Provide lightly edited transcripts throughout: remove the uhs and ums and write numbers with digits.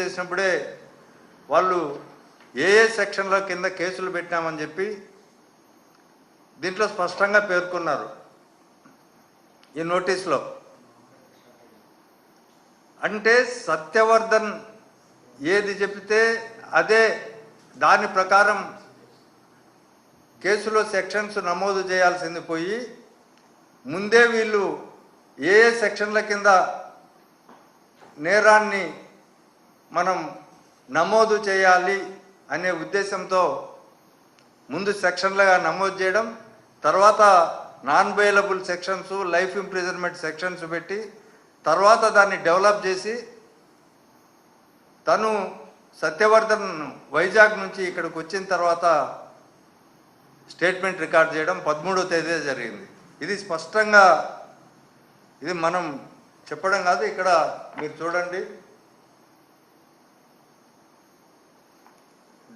చేసినప్పుడే వాళ్ళు ఏ సెక్షన్ల కింద కేసులు పెట్టామని చెప్పి దీంట్లో స్పష్టంగా పేర్కొన్నారు ఈ నోటీస్లో. అంటే సత్యవర్ధన్ ఏది చెప్తే అదే దాని ప్రకారం కేసులో సెక్షన్స్ నమోదు చేయాల్సింది పోయి ముందే వీళ్ళు ఏ సెక్షన్ల కింద నేరాన్ని మనం నమోదు చేయాలి అనే ఉద్దేశంతో ముందు సెక్షన్లుగా నమోదు చేయడం, తర్వాత non bailable sections, life imprisonment sections పెట్టి తర్వాత దాన్ని డెవలప్ చేసి తను సత్యవర్ధన్ వైజాగ్ నుంచి ఇక్కడికి వచ్చిన తర్వాత స్టేట్మెంట్ రికార్డ్ చేయడం 13వ తేదీ జరిగింది. ఇది స్పష్టంగా ఇది మనం చెప్పడం కాదు, ఇక్కడ మీరు చూడండి.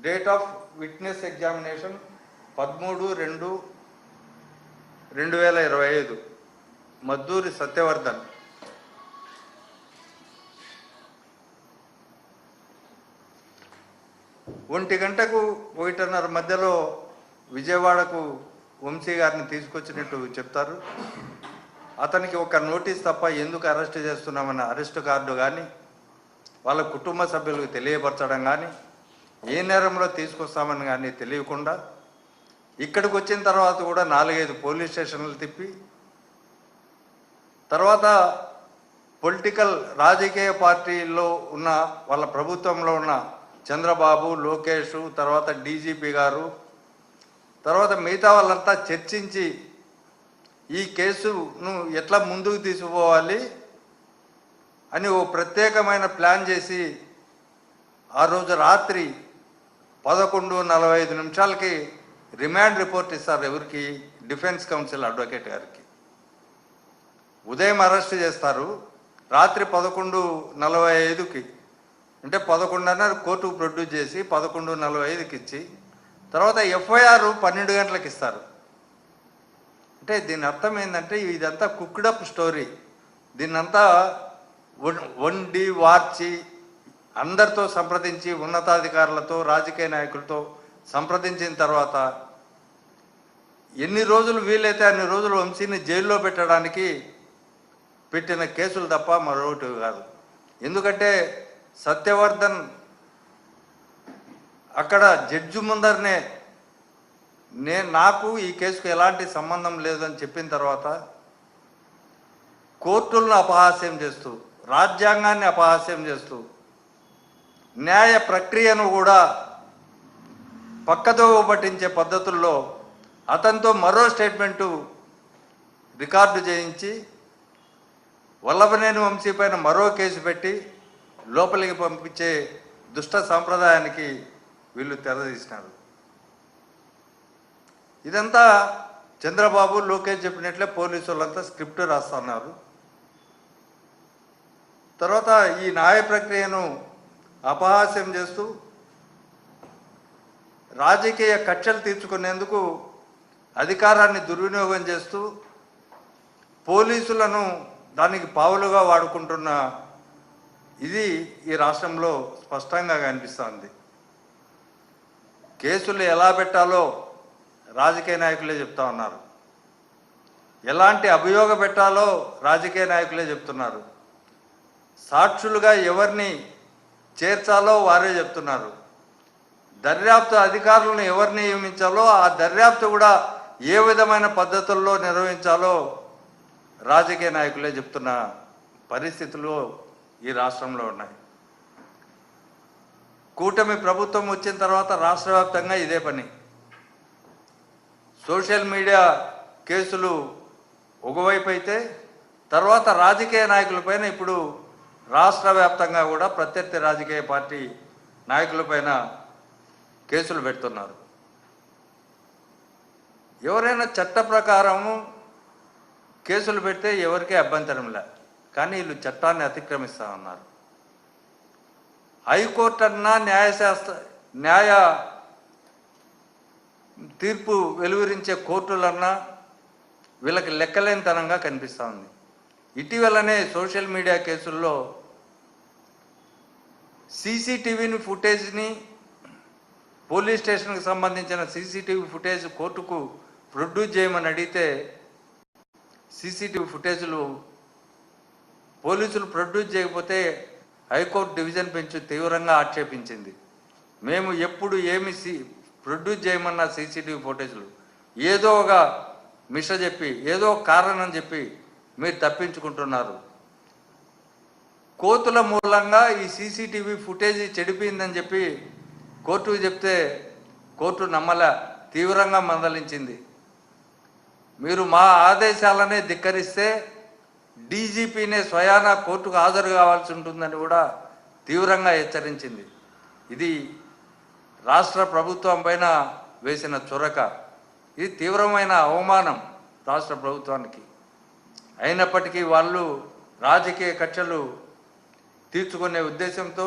Date of witness examination 13/2/2025 Madduri Satyavardhan. ఒంటి గంటకు 1:30 మధ్యలో విజయవాడకు వంశీ గారిని తీసుకొచ్చినట్టు చెప్తారు. అతనికి ఒక నోటీస్ తప్ప ఎందుకు అరెస్ట్ చేస్తున్నామన్న అరెస్టు కార్డు కానీ వాళ్ళ కుటుంబ సభ్యులకు తెలియపరచడం కానీ ఏ నేరంలో తీసుకొస్తామని కానీ తెలియకుండా ఇక్కడికి వచ్చిన తర్వాత కూడా 4-5 పోలీస్ స్టేషన్లు తిప్పి తర్వాత పొలిటికల్ రాజకీయ పార్టీల్లో ఉన్న వాళ్ళ ప్రభుత్వంలో ఉన్న చంద్రబాబు, లోకేష్, తర్వాత డీజీపీ గారు, తర్వాత మిగతా వాళ్ళంతా చర్చించి ఈ కేసును ఎట్లా ముందుకు తీసుకుపోవాలి అని ఓ ప్రత్యేకమైన ప్లాన్ చేసి ఆ రోజు రాత్రి 11:45 రిమాండ్ రిపోర్ట్ ఇస్తారు. ఎవరికి? డిఫెన్స్ కౌన్సిల్ అడ్వకేట్ గారికి. ఉదయం అరెస్ట్ చేస్తారు, రాత్రి 11:45 అంటే 11:30 కోర్టుకు ప్రొడ్యూస్ చేసి 11:45 ఇచ్చి తర్వాత ఎఫ్ఐఆర్ 12 గంటలకు ఇస్తారు. అంటే దీని అర్థం ఏంటంటే ఇదంతా కుక్డప్ స్టోరీ. దీన్నంతా వండి వార్చి అందరితో సంప్రదించి ఉన్నతాధికారులతో రాజకీయ నాయకులతో సంప్రదించిన తర్వాత ఎన్ని రోజులు వీలైతే అన్ని రోజులు వంశీని జైల్లో పెట్టడానికి పెట్టిన కేసులు తప్ప మరొకటి కాదు. ఎందుకంటే సత్యవర్ధన్ అక్కడ జడ్జి ముందరనే నాకు ఈ కేసుకు ఎలాంటి సంబంధం లేదని చెప్పిన తర్వాత కోర్టులను అపహాస్యం చేస్తూ, రాజ్యాంగాన్ని అపహాస్యం చేస్తూ, న్యాయ ప్రక్రియను కూడా పక్కదోవ పట్టించే పద్ధతుల్లో అతనితో మరో స్టేట్మెంటు రికార్డు చేయించి వల్లభనేని వంశీ పైన మరో కేసు పెట్టి లోపలికి పంపించే దుష్ట సాంప్రదాయానికి వీళ్ళు తెరదీసినారు. ఇదంతా చంద్రబాబు, లోకేష్ చెప్పినట్లే పోలీసు వాళ్ళంతా స్క్రిప్ట్ రాస్తున్నారు. తర్వాత ఈ న్యాయ ప్రక్రియను అపహాస్యం చేస్తూ రాజకీయ కక్షలు తీర్చుకునేందుకు అధికారాన్ని దుర్వినియోగం చేస్తూ పోలీసులను దానికి పావులుగా వాడుకుంటున్న ఇది ఈ రాష్ట్రంలో స్పష్టంగా కనిపిస్తుంది. కేసులు ఎలా పెట్టాలో రాజకీయ నాయకులే చెప్తా ఉన్నారు, ఎలాంటి అభియోగ పెట్టాలో రాజకీయ నాయకులే చెప్తున్నారు, సాక్షులుగా ఎవరిని చేర్చాలో వారే చెప్తున్నారు, దర్యాప్తు అధికారులను ఎవరిని నియమించాలో ఆ దర్యాప్తు కూడా ఏ విధమైన పద్ధతుల్లో నిర్వహించాలో రాజకీయ నాయకులే చెప్తున్న పరిస్థితులు ఈ రాష్ట్రంలో ఉన్నాయి. కూటమి ప్రభుత్వం వచ్చిన తర్వాత రాష్ట్ర వ్యాప్తంగా ఇదే పని. సోషల్ మీడియా కేసులు ఒకవైపు అయితే తర్వాత రాజకీయ నాయకులపైన ఇప్పుడు రాష్ట్ర వ్యాప్తంగా కూడా ప్రత్యర్థి రాజకీయ పార్టీ నాయకులపైన కేసులు పెడుతున్నారు. ఎవరైనా చట్ట ప్రకారము కేసులు పెడితే ఎవరికీ అభ్యంతరం లే, కానీ వీళ్ళు చట్టాన్ని అతిక్రమిస్తూ ఉన్నారు. హైకోర్టు అన్నా న్యాయ తీర్పు వెలువరించే కోర్టులన్నా వీళ్ళకి లెక్కలేనితనంగా కనిపిస్తూ ఉంది. ఇటీవలనే సోషల్ మీడియా కేసుల్లో సీసీటీవీని ఫుటేజ్ని పోలీస్ స్టేషన్కి సంబంధించిన సీసీటీవీ ఫుటేజ్ కోర్టుకు ప్రొడ్యూస్ చేయమని అడిగితే సీసీటీవీ ఫుటేజ్లు పోలీసులు ప్రొడ్యూస్ చేయకపోతే హైకోర్టు డివిజన్ బెంచ్ తీవ్రంగా ఆక్షేపించింది. మేము ఎప్పుడు ఏమి ప్రొడ్యూస్ చేయమన్న సీసీటీవీ ఫుటేజ్లు ఏదో ఒక మిష చెప్పి ఏదో కారణం చెప్పి మీరు తప్పించుకుంటున్నారు. కోర్టుల మూలంగా ఈ సీసీటీవీ ఫుటేజ్ చెడిపోయిందని చెప్పి కోర్టుకు చెప్తే కోర్టు నమ్మలే, తీవ్రంగా మందలించింది. మీరు మా ఆదేశాలనే ధిక్కరిస్తే డీజీపీనే స్వయానా కోర్టుకు హాజరు కావాల్సి ఉంటుందని కూడా తీవ్రంగా హెచ్చరించింది. ఇది రాష్ట్ర ప్రభుత్వం పైన వేసిన చురక. ఇది తీవ్రమైన అవమానం రాష్ట్ర ప్రభుత్వానికి. అయినప్పటికీ వాళ్ళు రాజకీయ కక్షలు తీర్చుకునే ఉద్దేశంతో